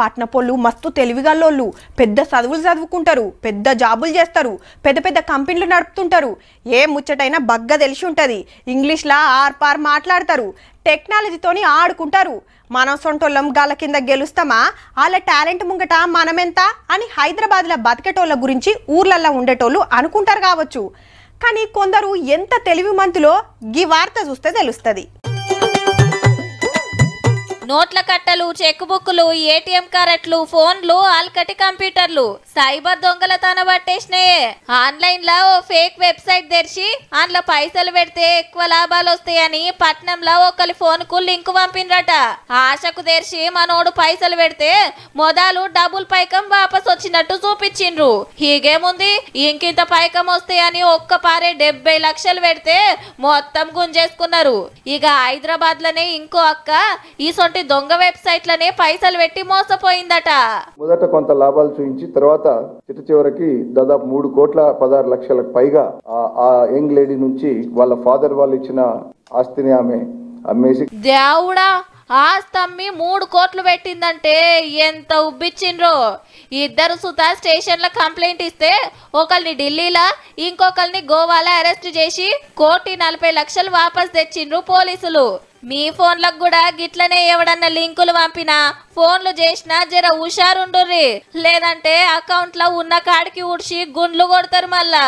పట్నపోళ్ళు మస్తు తెలివిగల్లోళ్ళు, పెద్ద చదువులు చదువుకుంటారు, పెద్ద జాబులు చేస్తారు, పెద్ద పెద్ద కంపెనీలు నడుపుతుంటారు. ఏ ముచ్చటైనా బగ్గ తెలిసి ఉంటుంది. ఇంగ్లీష్లా ఆర్పార్ మాట్లాడతారు, టెక్నాలజీతోని ఆడుకుంటారు. మనం సొంటోళ్ళం గాల కింద గెలుస్తామా? వాళ్ళ టాలెంట్ ముంగట మనమెంత అని హైదరాబాద్లో బతికేటోళ్ళ గురించి ఊర్లల్లో ఉండేటోళ్ళు అనుకుంటారు కావచ్చు. కానీ కొందరు ఎంత తెలివి మంతులో గీ వార్త చూస్తే తెలుస్తుంది. నోట్ల కట్టలు, చెక్ బుక్లు, ఏటీఎం కార్డులు, ఫోన్లు, ఆల్కటి కంప్యూటర్లు సైబర్ దొంగల తన పట్టేసినాయే. ఆన్లైన్ లో ఓ ఫేక్ వెబ్సైట్ తెరిచి అందులో పైసలు పెడితే ఎక్కువ లాభాలు వస్తాయని పట్నంలో ఒకరి ఫోన్ కు లింక్ పంపిండ్రట. ఆశకు తెరిచి మనోడు పైసలు పెడితే మొదలు డబుల్ పైకం వాపస్ వచ్చినట్టు చూపించిండ్రు. హీగేముంది, ఇంకింత పైకం వస్తాయని ఒక్క పారే 70 లక్షలు పెడితే మొత్తం గుంజేసుకున్నారు. ఇక హైదరాబాద్ లోనే ఇంకో అక్క ఈ దొంగ వెబ్సైట్లనే పైసలు పెట్టి మోసపోయిందట. మొదట కొంత లాభాలు చూపించి తర్వాత చివరికి దాదాపు 3,16 లక్షలకు పైగా ఆ యంగ్ లేడీ నుంచి వాళ్ళ ఫాదర్ వాళ్ళు ఇచ్చిన ఆస్తిని ఆమె అమ్మేసి, దేవుడా, ఆస్తమ్మి 3 కోట్లు పెట్టిందంటే ఎంత ఉబ్బిచ్చిండ్రో. ఇద్దరు సుతా స్టేషన్ లో కంప్లైంట్ ఇస్తే ఒకరిని ఢిల్లీలో, ఇంకొకరిని గోవాలో అరెస్ట్ చేసి 1,40 లక్షలు వాపస్ తెచ్చిండ్రు పోలీసులు. మీ ఫోన్లకు కూడా గిట్లనే ఎవడన్నా లింకులు పంపినా ఫోన్లు చేసినా జర హుషారుండుర్రి, లేదంటే అకౌంట్ లో ఉన్న కాడికి ఊడ్చి గుండ్లు కొడతారు మళ్ళా.